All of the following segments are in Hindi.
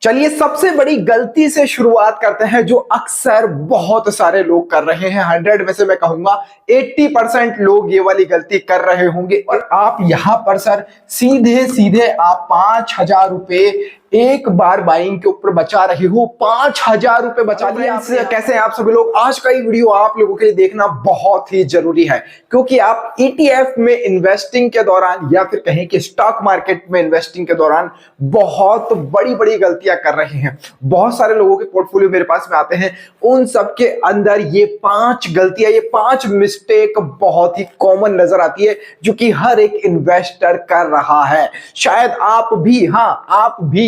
चलिए सबसे बड़ी गलती से शुरुआत करते हैं जो अक्सर बहुत सारे लोग कर रहे हैं। 100 में से मैं कहूंगा 80% लोग ये वाली गलती कर रहे होंगे। और आप यहां पर सर सीधे सीधे आप 5,000 रुपए एक बार बाइंग के ऊपर बचा रहे हो। 5,000 रुपए बचा लिए। कैसे हैं आप सभी लोग? आज का ये वीडियो आप लोगों के लिए देखना बहुत ही जरूरी है, क्योंकि आप ETF में इन्वेस्टिंग के दौरान या फिर कहें कि स्टॉक मार्केट में इन्वेस्टिंग के दौरान बहुत बड़ी बड़ी गलतियां कर रहे हैं। बहुत सारे लोगों के पोर्टफोलियो मेरे पास में आते हैं, उन सब के अंदर ये 5 गलतियां, ये 5 मिस्टेक बहुत ही कॉमन नजर आती है, जो कि हर एक इन्वेस्टर कर रहा है। शायद आप भी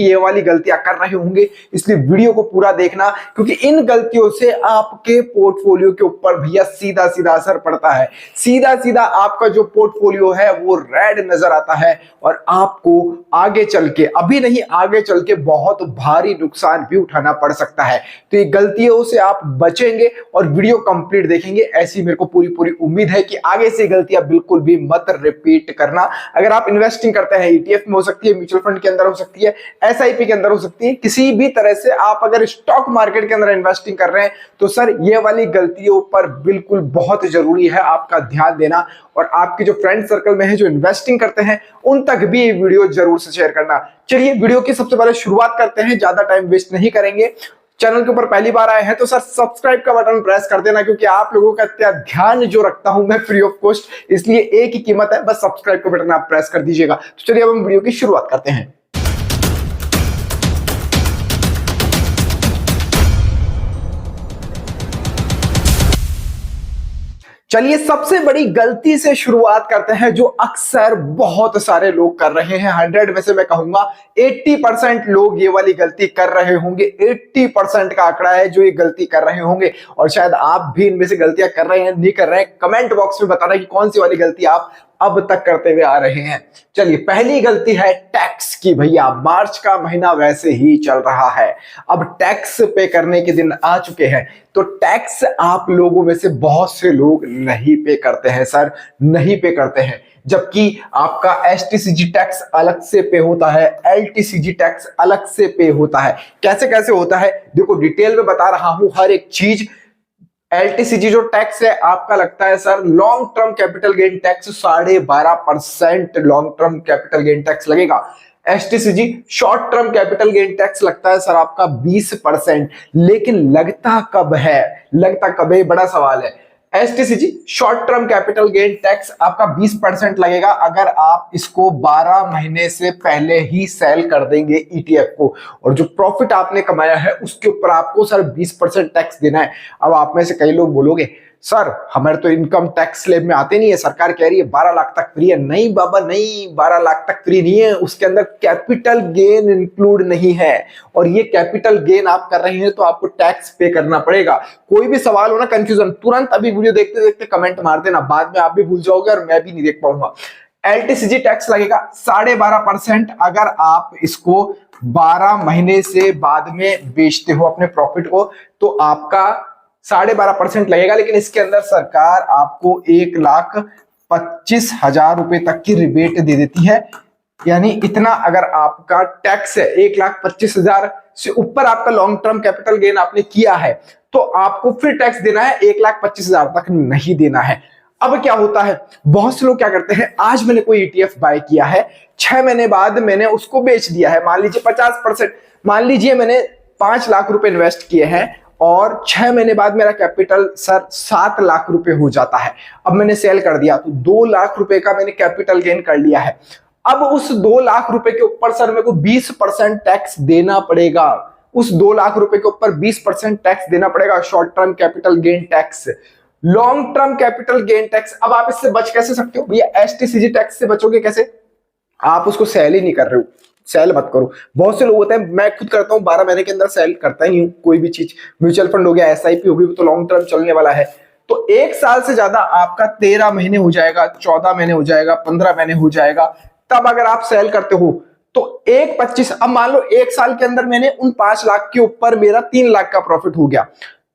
ये वाली गलतियां कर रहे होंगे, इसलिए वीडियो को पूरा देखना, क्योंकि इन गलतियों से आपके पोर्टफोलियो के ऊपर भैया सीधा सीधा असर पड़ता है। सीधा सीधा आपका जो पोर्टफोलियो है वो रेड नजर आता है और आपको आगे चल के, अभी नहीं आगे चल के बहुत भारी नुकसान भी उठाना पड़ सकता है। तो ये गलतियों से आप बचेंगे और वीडियो कंप्लीट देखेंगे, ऐसी मेरे को पूरी उम्मीद है कि आगे से गलतियां बिल्कुल भी मत रिपीट करना। अगर आप इन्वेस्टिंग करते हैं, ETF में हो सकती है, म्यूचुअल फंड के अंदर हो सकती है, SIP के अंदर हो सकती है, किसी भी तरह से आप अगर स्टॉक मार्केट के अंदर इन्वेस्टिंग कर रहे हैं, तो सर ये वाली गलतियों पर बिल्कुल बहुत जरूरी है आपका ध्यान देना। और आपके जो फ्रेंड सर्कल में है जो इन्वेस्टिंग करते हैं, उन तक भी ये वीडियो जरूर से शेयर करना। चलिए वीडियो की सबसे पहले शुरुआत करते हैं, ज्यादा टाइम वेस्ट नहीं करेंगे। चैनल के ऊपर पहली बार आए हैं तो सर सब्सक्राइब का बटन प्रेस कर देना, क्योंकि आप लोगों का इतना ध्यान जो रखता हूं मैं फ्री ऑफ कॉस्ट, इसलिए एक ही कीमत है, बस सब्सक्राइब का बटन आप प्रेस कर दीजिएगा। तो चलिए अब हम वीडियो की शुरुआत करते हैं। चलिए सबसे बड़ी गलती से शुरुआत करते हैं जो अक्सर बहुत सारे लोग कर रहे हैं। 100 में से मैं कहूंगा 80% लोग ये वाली गलती कर रहे होंगे। 80% का आंकड़ा है जो ये गलती कर रहे होंगे, और शायद आप भी इनमें से गलतियां कर रहे हैं, नहीं कर रहे हैं। कमेंट बॉक्स में बताना कि कौन सी वाली गलती आप अब तक करते हुए आ रहे हैं। चलिए पहली गलती है टैक्स की। भैया मार्च का महीना वैसे ही चल रहा है, अब टैक्स पे करने के दिन आ चुके हैं, तो टैक्स आप लोगों में से बहुत से लोग नहीं पे करते हैं सर, नहीं पे करते हैं। जबकि आपका STCG टैक्स अलग से पे होता है, LTCG टैक्स अलग से पे होता है। कैसे कैसे होता है देखो, डिटेल में बता रहा हूं हर एक चीज। LTCG जो टैक्स है आपका लगता है sir long term capital gain tax 12.5% long term capital gain tax लगेगा। STCG short term capital gain tax लगता है सर आपका 20%। लेकिन लगता कब है, बड़ा सवाल है। STCG short term capital gain tax आपका 20% लगेगा अगर आप इसको 12 महीने से पहले ही सेल कर देंगे ETF को, और जो प्रॉफिट आपने कमाया है उसके ऊपर आपको सर 20% टैक्स देना है। अब आप में से कई लोग बोलोगे सर हमारे तो इनकम टैक्स स्लैब में आते नहीं है, सरकार कह रही है 12 लाख तक फ्री है। नहीं बाबा नहीं, 12 लाख तक फ्री नहीं है, उसके अंदर कैपिटल गेन इंक्लूड नहीं है, और ये कैपिटल गेन आप कर रहे हैं तो आपको टैक्स पे करना पड़ेगा। कोई भी सवाल हो ना, कंफ्यूजन, तुरंत अभी वीडियो देखते देखते कमेंट मार देना, बाद में आप भी भूल जाओगे और मैं भी नहीं देख पाऊंगा। LTCG टैक्स लगेगा 12.5% अगर आप इसको 12 महीने से बाद में बेचते हो अपने प्रॉफिट को, तो आपका 12.5% लगेगा। लेकिन इसके अंदर सरकार आपको 1,25,000 रुपए तक की रिबेट दे देती है। यानी इतना अगर आपका टैक्स है, 1,25,000 से ऊपर आपका लॉन्ग टर्म कैपिटल गेन आपने किया है, तो आपको फिर टैक्स देना है, 1,25,000 तक नहीं देना है। अब क्या होता है, बहुत से लोग क्या करते हैं, आज मैंने कोई ETF बाय किया है, 6 महीने बाद मैंने उसको बेच दिया है, मान लीजिए 50%, मान लीजिए मैंने 5 लाख रुपए इन्वेस्ट किए हैं और 6 महीने बाद मेरा कैपिटल सर 7 लाख रुपए हो जाता है। अब मैंने सेल कर दिया तो 2 लाख रुपए का मैंने कैपिटल गेन कर लिया है। अब उस 2 लाख रुपए के ऊपर सर मेरे को 20% टैक्स देना पड़ेगा। उस 2 लाख रुपए के ऊपर 20% टैक्स देना पड़ेगा, short term capital gain tax, long term capital gain tax. अब आप इससे बच कैसे सकते हो भैया? STCG टैक्स से बचोगे कैसे? आप उसको सेल ही नहीं कर रहे हो, सेल मत करो। बहुत से लोग होते हैं, मैं खुद करता हूं, 12 महीने के अंदर सेल करता ही नहीं हूं कोई भी चीज। म्यूचुअल फंड हो गया, SIP हो गई, तो लॉन्ग टर्म चलने वाला है, तो 1 साल से ज्यादा आपका 13 महीने हो जाएगा, 14 महीने हो जाएगा, 15 महीने हो जाएगा, तब अगर आप सेल करते हो तो 1,25, अब मान लो 1 साल के अंदर मैंने उन 5 लाख के ऊपर मेरा 3 लाख का प्रॉफिट हो गया,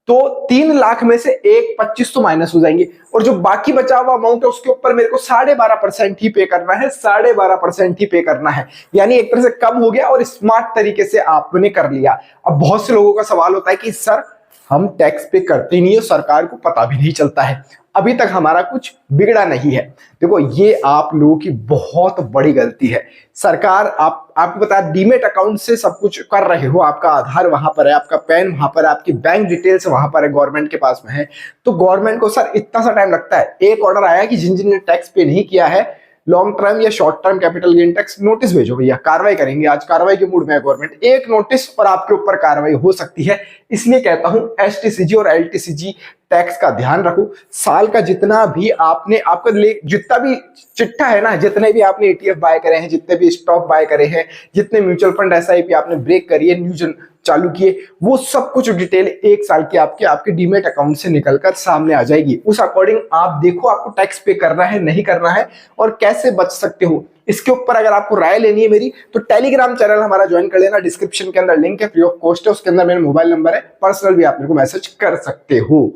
तो 3 लाख में से 1,25 तो माइनस हो जाएंगे, और जो बाकी बचा हुआ अमाउंट है उसके ऊपर मेरे को 12.5% ही पे करना है, 12.5% ही पे करना है। यानी एक तरह से कम हो गया और स्मार्ट तरीके से आपने कर लिया। अब बहुत से लोगों का सवाल होता है कि सर हम टैक्स पे करते ही नहीं है, सरकार को पता भी नहीं चलता है, अभी तक हमारा कुछ बिगड़ा नहीं है। देखो ये आप लोगों की बहुत बड़ी गलती है। सरकार आपको पता है डीमेट अकाउंट से सब कुछ कर रहे हो, आपका आधार वहां पर है, आपका पैन वहां पर है, आपकी बैंक डिटेल्स वहां पर है, गवर्नमेंट के पास में है। तो गवर्नमेंट को सर इतना सा टाइम लगता है, एक ऑर्डर आया कि जिन जिन ने टैक्स पे नहीं किया है, लॉन्ग टर्म या short term capital gain tax, notice भेजो भैया, कार्रवाई करेंगे। आज कार्रवाई के मूड में है गवर्नमेंट, एक नोटिस और आपके ऊपर कार्रवाई हो सकती है। इसलिए कहता हूं एसटीसीजी और एलटीसीजी टैक्स का ध्यान रखो। साल का जितना भी आपने आपका जितना भी चिट्ठा है ना, जितने भी आपने ETF बाय करे हैं, जितने भी स्टॉक बाय करे हैं, जितने म्यूचुअल फंड SIP आपने ब्रेक करी है, न्यू चालू किए, वो सब कुछ डिटेल एक साल की आपके डीमेट अकाउंट से निकलकर सामने आ जाएगी। उस अकॉर्डिंग आप देखो आपको टैक्स पे करना है नहीं करना है और कैसे बच सकते हो। इसके ऊपर अगर आपको राय लेनी है मेरी, तो टेलीग्राम चैनल हमारा ज्वाइन कर लेना, डिस्क्रिप्शन के अंदर लिंक है, फ्री ऑफ कॉस्ट है, उसके अंदर मेरा मोबाइल नंबर है, पर्सनल भी आप मेरे को मैसेज कर सकते हो।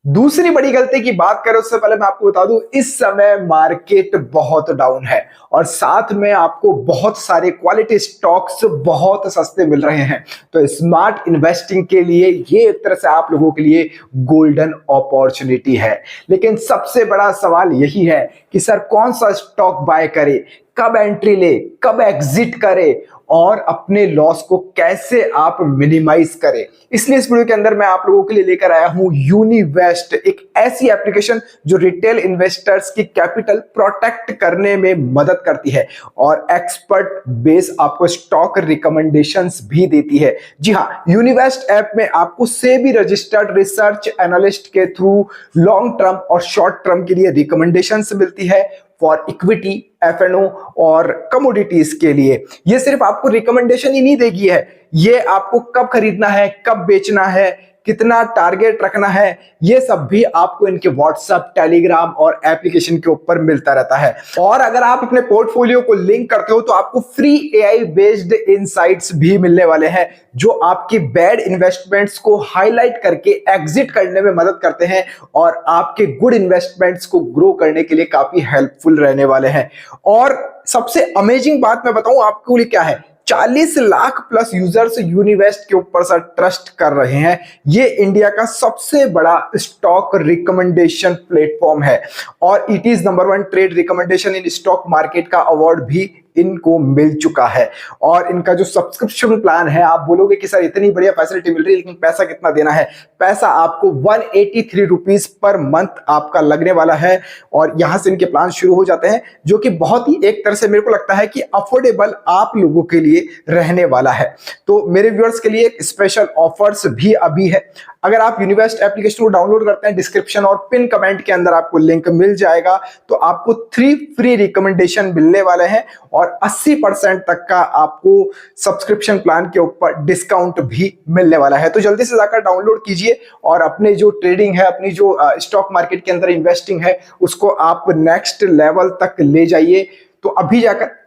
दूसरी बड़ी गलती की बात करें उससे पहले मैं आपको बता दूं, इस समय मार्केट बहुत डाउन है और साथ में आपको बहुत सारे क्वालिटी स्टॉक्स बहुत सस्ते मिल रहे हैं। तो स्मार्ट इन्वेस्टिंग के लिए ये एक तरह से आप लोगों के लिए गोल्डन अपॉर्चुनिटी है। लेकिन सबसे बड़ा सवाल यही है कि सर कौन सा स्टॉक बाय करे, कब एंट्री ले, कब एग्जिट करे और अपने लॉस को कैसे आप मिनिमाइज करें। इसलिए इस वीडियो के अंदर मैं आप लोगों के लिए लेकर आया हूं यूनिवेस्ट, एक ऐसी एप्लीकेशन जो रिटेल इन्वेस्टर्स की कैपिटल प्रोटेक्ट करने में मदद करती है और एक्सपर्ट बेस आपको स्टॉक रिकमेंडेशंस भी देती है। जी हां, यूनिवेस्ट ऐप में आपको सेबी रजिस्टर्ड रिसर्च एनालिस्ट के थ्रू लॉन्ग टर्म और शॉर्ट टर्म के लिए रिकमेंडेशंस मिलती है फॉर इक्विटी, F&O और कमोडिटीज के लिए। ये सिर्फ आपको रिकमेंडेशन ही नहीं देगी है, ये आपको कब खरीदना है, कब बेचना है, कितना टारगेट रखना है, ये सब भी आपको इनके व्हाट्सएप, टेलीग्राम और एप्लीकेशन के ऊपर मिलता रहता है। और अगर आप अपने पोर्टफोलियो को लिंक करते हो तो आपको फ्री AI बेस्ड इनसाइट्स भी मिलने वाले हैं, जो आपकी बैड इन्वेस्टमेंट्स को हाईलाइट करके एग्जिट करने में मदद करते हैं और आपके गुड इन्वेस्टमेंट्स को ग्रो करने के लिए काफी हेल्पफुल रहने वाले हैं। और सबसे अमेजिंग बात मैं बताऊं आपके लिए क्या है, 40 लाख प्लस यूजर्स यूनिवेस्ट के ऊपर सर ट्रस्ट कर रहे हैं। ये इंडिया का सबसे बड़ा स्टॉक रिकमेंडेशन प्लेटफॉर्म है और it is number 1 trade recommendation in stock market का अवार्ड भी इनको मिल चुका है। और इनका जो सब्सक्रिप्शन प्लान है, आप बोलोगे कि सर इतनी बढ़िया फैसिलिटी मिल रही है लेकिन पैसा कितना देना है, पैसा आपको 183 रुपीज पर मंथ आपका लगने वाला है। और यहां से इनके प्लान शुरू हो जाते हैं, जो कि बहुत ही एक तरह से मेरे को लगता है कि अफोर्डेबल आप लोगों के लिए रहने वाला है। तो मेरे व्यूअर्स के लिए एक स्पेशल ऑफर्स भी अभी है। अगर आप यूनिवेस्ट एप्लीकेशन को डाउनलोड करते हैं, डिस्क्रिप्शन और पिन कमेंट के अंदर आपको लिंक मिल जाएगा, तो आपको 3 फ्री रिकमेंडेशन मिलने वाले हैं और 80% तक का आपको सब्सक्रिप्शन प्लान के ऊपर डिस्काउंट भी मिलने वाला है। तो जल्दी से जाकर डाउनलोड कीजिए और अपने जो ट्रेडिंग है, अपनी जो स्टॉक मार्केट के अंदर इन्वेस्टिंग है, उसको आप नेक्स्ट लेवल तक ले जाइए। तो अभी जाकर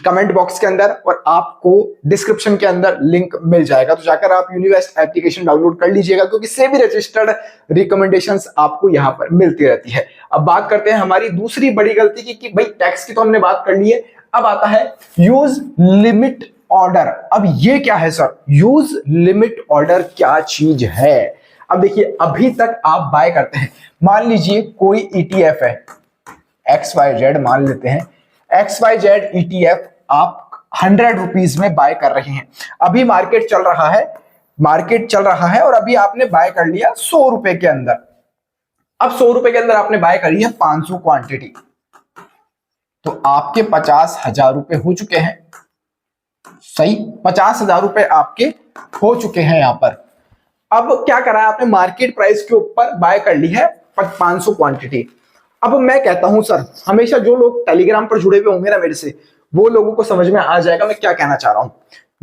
कमेंट बॉक्स के अंदर और आपको डिस्क्रिप्शन के अंदर लिंक मिल जाएगा, तो जाकर आप यूनिवेस्ट एप्लीकेशन डाउनलोड कर लीजिएगा, क्योंकि सेबी रजिस्टर्ड रिकमेंडेशंस आपको यहां पर मिलती रहती है। अब बात करते हैं हमारी दूसरी बड़ी गलती की कि भाई टैक्स की तो हमने बात कर ली है, अब आता है यूज लिमिट ऑर्डर। अब ये क्या है सर, यूज लिमिट ऑर्डर क्या चीज है? अब देखिए, अभी तक आप बाय करते हैं, मान लीजिए कोई ETF है XYZ, मान लेते हैं XYZ ETF आप 100 रुपीज में बाय कर रहे हैं। अभी मार्केट चल रहा है और अभी आपने बाय कर लिया 100 रुपए के अंदर। अब 100 रुपए के अंदर आपने बाय करी है 500 क्वांटिटी, तो आपके 50,000 रुपए हो चुके हैं। सही, 50,000 रुपए आपके हो चुके हैं यहां पर। अब क्या करा है आपने, मार्केट प्राइस के ऊपर बाय कर ली है 500 क्वांटिटी। अब मैं कहता हूं सर, हमेशा जो लोग टेलीग्राम पर जुड़े हुए होंगे ना मेरे से, वो लोगों को समझ में आ जाएगा मैं क्या कहना चाह रहा हूं।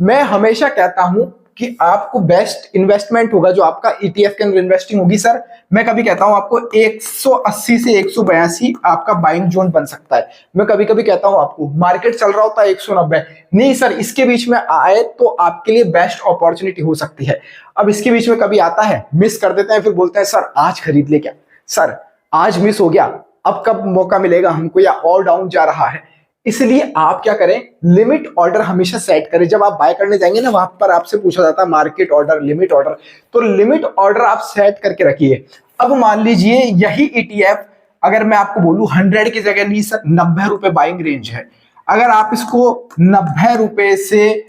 मैं हमेशा कहता हूं कि आपको बेस्ट इन्वेस्टमेंट होगा जो आपका ईटीएफ के अंदर इन्वेस्टिंग होगी सर, मैं कभी कहता हूं आपको 180 से 182 आपका बाइंग जोन बन सकता है। मैं कभी कभी कहता हूं आपको मार्केट चल रहा होता है 190, नहीं सर इसके बीच में आए तो आपके लिए बेस्ट अपॉर्चुनिटी हो सकती है। अब इसके बीच में कभी आता है, मिस कर देते हैं, फिर बोलते हैं सर आज खरीद ले क्या, सर आज मिस हो गया, अब कब मौका मिलेगा हमको, या और डाउन जा रहा है। इसलिए आप क्या करें, लिमिट ऑर्डर हमेशा सेट करें। जब आप बाय करने जाएंगे ना, वहां पर आपसे पूछा जाता है मार्केट ऑर्डर, लिमिट ऑर्डर, तो लिमिट ऑर्डर आप सेट करके रखिए। अब मान लीजिए यही ईटीएफ अगर मैं आपको बोलूं 100 की जगह नहीं सर 90 रुपए बाइंग रेंज है, अगर आप इसको 90 रुपए से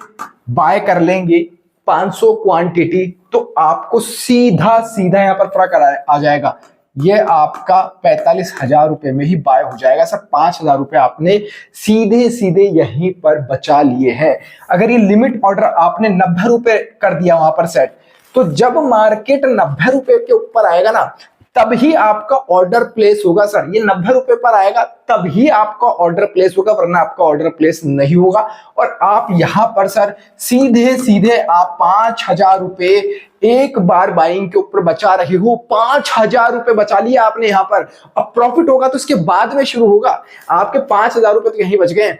बाय कर लेंगे 500 क्वांटिटी, तो आपको सीधा सीधा यहां पर फर्क आ जाएगा, ये आपका 45,000 रुपए में ही बाय हो जाएगा सर। 5,000 रुपए आपने सीधे सीधे यहीं पर बचा लिए हैं। अगर ये लिमिट ऑर्डर आपने 90 रुपए कर दिया वहां पर सेट, तो जब मार्केट 90 रुपए के ऊपर आएगा ना, तभी आपका ऑर्डर प्लेस होगा सर। ये 90 रुपए पर आएगा तभी आपका ऑर्डर प्लेस होगा, वरना आपका ऑर्डर प्लेस नहीं होगा। और आप यहां पर सर सीधे सीधे आप 5,000 रुपए एक बार बाइंग के ऊपर बचा रहे हो। 5,000 रुपए बचा लिया आपने यहां पर। अब प्रॉफिट होगा तो इसके बाद में शुरू होगा, आपके 5,000 रुपए तो यहीं बच गए।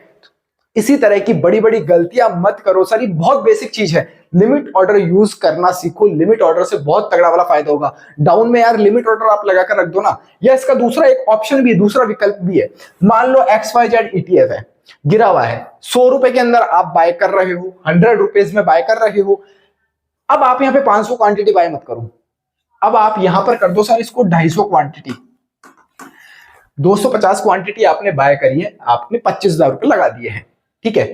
इसी तरह की बड़ी बड़ी गलतियां मत करो सर, ये बहुत बेसिक चीज है। लिमिट ऑर्डर यूज करना सीखो, लिमिट ऑर्डर से बहुत तगड़ा वाला फायदा होगा। डाउन में यार लिमिट ऑर्डर आप लगाकर रख दो ना, या इसका दूसरा एक ऑप्शन भी है, दूसरा विकल्प भी है। मान लो XYZ ETF है, गिरा हुआ है, 100 रुपए के अंदर आप बाय कर रहे हो, 100 रुपीज में बाय कर रहे हो। अब आप यहां पे 500 क्वांटिटी बाय मत करो, अब आप यहां पर कर दो सर इसको 250 क्वांटिटी। 250 क्वांटिटी आपने बाय करी है, आपने 25,000 रुपए लगा दिए हैं, ठीक है।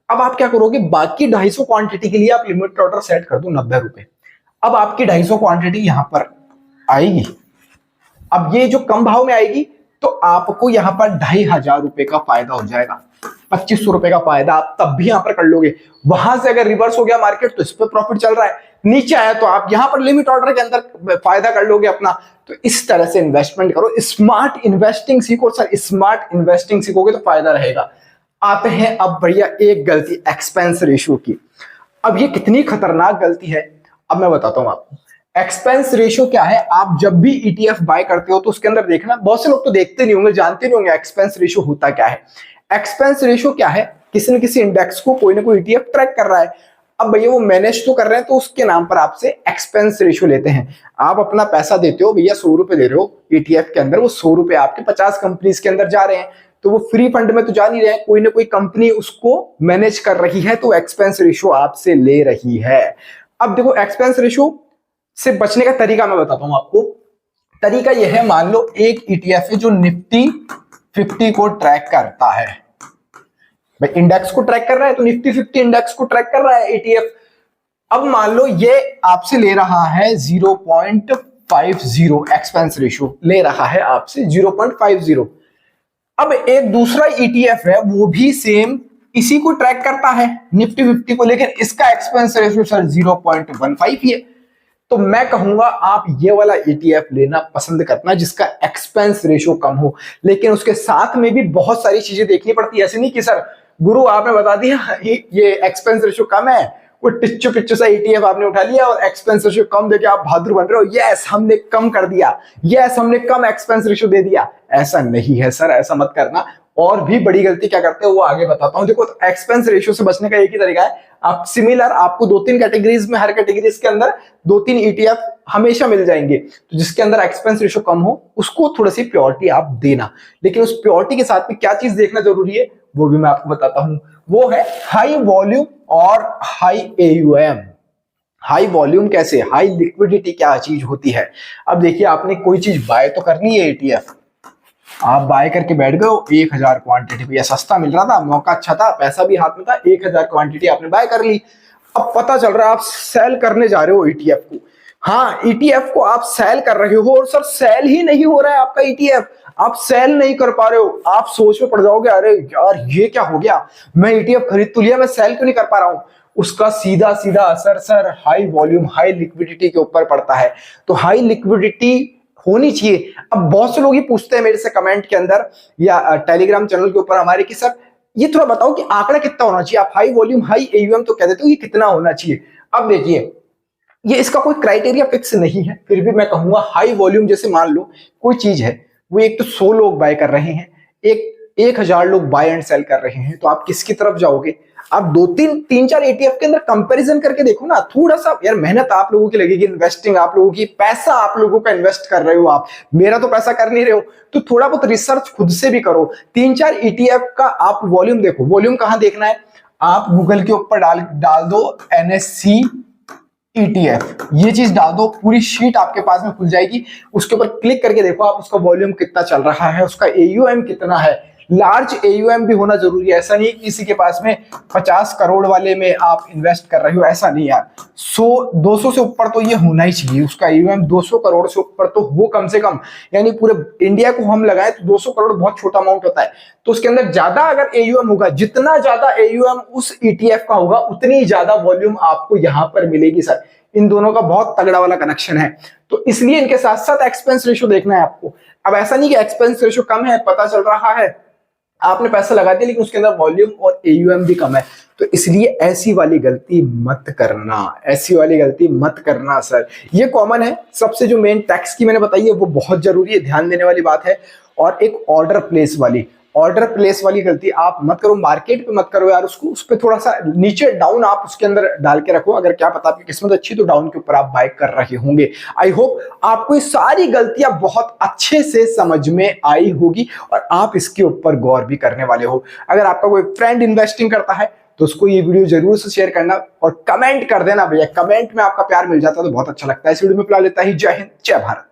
अब आप क्या करोगे, बाकी 250 क्वांटिटी के लिए आप लिमिट ऑर्डर सेट कर दो 90 रुपए। अब आपकी 250 क्वांटिटी यहां पर आएगी, अब ये जो कम भाव में आएगी तो आपको यहां पर 2,500 रुपए का फायदा हो जाएगा। 2,500 रुपए का फायदा आप तब भी यहां पर कर लोगे। वहां से अगर रिवर्स हो गया मार्केट तो इस पर प्रॉफिट चल रहा है, नीचे आया तो आप यहां पर लिमिट ऑर्डर के अंदर फायदा कर लोगे अपना। तो इस तरह से इन्वेस्टमेंट करो, स्मार्ट इन्वेस्टिंग सीखो सर, स्मार्ट इन्वेस्टिंग सीखोगे तो फायदा रहेगा। आते हैं अब भैया एक गलती एक्सपेंस रेशियो की। अब ये कितनी खतरनाक गलती है, अब मैं बताता हूं आपको। एक्सपेंस रेशियो क्या है, आप जब भी ईटीएफ बाय करते हो तो उसके अंदर देखना, बहुत से लोग तो देखते नहीं होंगे, जानते नहीं होंगे एक्सपेंस रेशियो होता क्या है। एक्सपेंस रेशियो क्या है, किसी न किसी इंडेक्स को कोई ना कोई ईटीएफ ट्रैक कर रहा है। अब भैया वो मैनेज तो कर रहे हैं तो उसके नाम पर आपसे एक्सपेंस रेशियो लेते हैं। आप अपना पैसा देते हो, भैया 100 रुपए दे रहे हो ईटीएफ के अंदर, वो 100 रुपए आपके 50 कंपनीज के अंदर जा रहे हैं, तो वो फ्री फंड में तो जा नहीं रहे हैं, कोई ना कोई कंपनी उसको मैनेज कर रही है, तो एक्सपेंस रेशियो आपसे ले रही है। अब देखो एक्सपेंस रेशियो से बचने का तरीका मैं बताता हूं आपको। तरीका यह है, मान लो एक ईटीएफ है जो निफ्टी 50 को ट्रैक करता है, भाई इंडेक्स को ट्रैक कर रहा है तो निफ्टी 50 इंडेक्स को ट्रैक कर रहा है ईटीएफ। अब मान लो ये आपसे ले रहा है 0.50, एक्सपेंस रेशियो ले रहा है आपसे 0.50। अब एक दूसरा ईटीएफ है वो भी सेम इसी को ट्रैक करता है निफ्टी 50 को, लेकिन इसका एक्सपेंस रेशियो सर 0.15 ही है। तो मैं कहूंगा आप ये वाला ईटीएफ लेना पसंद करना जिसका एक्सपेंस रेशियो कम हो, लेकिन उसके साथ में भी बहुत सारी चीजें देखनी पड़ती है। ऐसे नहीं कि सर गुरु आपने बता दिया ये एक्सपेंस रेशियो कम है, वो टिच्चू पिच्चू सा ईटीएफ आपने उठा लिया और एक्सपेंस रेशियो कम देके आप बहादुर बन रहे हो, यस हमने कम कर दिया, यस हमने कम एक्सपेंस रेशियो दे दिया। ऐसा नहीं है सर, ऐसा मत करना। और भी बड़ी गलती क्या करते हैं वो आगे बताता हूं। देखो एक्सपेंस रेशियो से बचने का एक ही तरीका है, आप सिमिलर, आपको 2-3 कैटेगरीज में, हर कैटेगरीज के अंदर 2-3 ईटीएफ हमेशा मिल जाएंगे, तो जिसके अंदर एक्सपेंस रेशियो कम हो उसको थोड़ी सी प्योरिटी आप देना। लेकिन उस प्योरिटी के साथ में क्या चीज देखना जरूरी है वो भी मैं आपको बताता हूं, वो है हाई वॉल्यूम और हाई एयूएम। हाई वॉल्यूम कैसे, हाई लिक्विडिटी क्या चीज होती है। अब देखिए आपने कोई चीज बाय तो करनी है ईटीएफ, आप बाय करके बैठ गए हो 1000 क्वांटिटी, भैया सस्ता मिल रहा था, मौका अच्छा था, पैसा भी हाथ में था, 1000 क्वांटिटी आपने बाय कर ली। अब पता चल रहा है आप सेल करने जा रहे हो ईटीएफ को, हाँ ईटीएफ को आप सेल कर रहे हो और सर सेल ही नहीं हो रहा है आपका ईटीएफ, आप सेल नहीं कर पा रहे हो। आप सोच में पड़ जाओगे, अरे यार ये क्या हो गया, मैं ईटीएफ खरीद तो लिया, मैं सेल क्यों नहीं कर पा रहा हूं। उसका सीधा सीधा असर sir high volume high liquidity के ऊपर पड़ता है। तो हाई लिक्विडिटी होनी चाहिए। अब बहुत से लोग ये पूछते हैं मेरे से कमेंट के अंदर या टेलीग्राम चैनल के ऊपर हमारे कि सर ये थोड़ा बताओ कि आंकड़ा कितना होना चाहिए, आप हाई वॉल्यूम हाई एयूएम तो कह देते हो, ये कितना होना चाहिए। अब देखिए, ये इसका कोई क्राइटेरिया फिक्स नहीं है, फिर भी मैं कहूंगा हाई वॉल्यूम, जैसे मान लो कोई चीज है, वो एक तो 100 लोग बाय कर रहे हैं, 1000 लोग बाय एंड सेल कर रहे हैं, तो आप किसकी तरफ जाओगे? आप दो तीन चार ETF के अंदर कंपैरिजन करके देखो ना, थोड़ा सा यार मेहनत आप लोगों की लगेगी, इन्वेस्टिंग आप लोगों की, पैसा आप लोगों का इन्वेस्ट कर रहे हो आप, मेरा तो पैसा कर नहीं रहे हो, तो थोड़ा बहुत रिसर्च खुद से भी करो। 3-4 ETF का आप वॉल्यूम देखो। वॉल्यूम कहां देखना है? आप गूगल के ऊपर डाल दो NSE ETF, ये चीज डाल दो, पूरी शीट आपके पास में खुल जाएगी। उसके ऊपर क्लिक करके देखो आप उसका वॉल्यूम कितना चल रहा है, उसका AUM कितना है। लार्ज AUM भी होना जरूरी है, ऐसा नहीं किसी के पास में 50 करोड़ वाले में आप इन्वेस्ट कर रहे हो, ऐसा नहीं यार। 100-200 से ऊपर तो ये होना ही चाहिए, उसका AUM 200 करोड़ से ऊपर तो हो कम से कम, यानी पूरे इंडिया को हम लगाएं तो 200 करोड़ बहुत छोटा अमाउंट होता है। तो उसके अंदर ज्यादा अगर AUM होगा, जितना ज्यादा AUM उस ETF का होगा, उतनी ज्यादा वॉल्यूम आपको यहां पर मिलेगी सर। इन दोनों का बहुत तगड़ा वाला कनेक्शन है, तो इसलिए इनके साथ साथ एक्सपेंस रेशियो देखना है आपको। अब ऐसा नहीं कि एक्सपेंस रेशियो कम है, पता चल रहा है आपने पैसा लगा दिया लेकिन उसके अंदर वॉल्यूम और AUM भी कम है, तो इसलिए ऐसी वाली गलती मत करना, ऐसी वाली गलती मत करना सर। ये कॉमन है। सबसे जो मेन टैक्स की मैंने बताई है वो बहुत जरूरी है, ध्यान देने वाली बात है। और एक ऑर्डर प्लेस वाली गलती आप मत करो, मार्केट पे मत करो यार, उसको उस पर थोड़ा सा नीचे डाउन आप उसके अंदर डाल के रखो। अगर क्या पता आपकी किस्मत अच्छी तो डाउन के ऊपर आप बाय कर रहे होंगे। आई होप आपको ये सारी गलतियां बहुत अच्छे से समझ में आई होगी और आप इसके ऊपर गौर भी करने वाले हो। अगर आपका कोई फ्रेंड इन्वेस्टिंग करता है तो उसको ये वीडियो जरूर से शेयर करना और कमेंट कर देना भैया, कमेंट में आपका प्यार मिल जाता है तो बहुत अच्छा लगता है। इस वीडियो में फिलहाल लेता ही, जय हिंद जय भारत।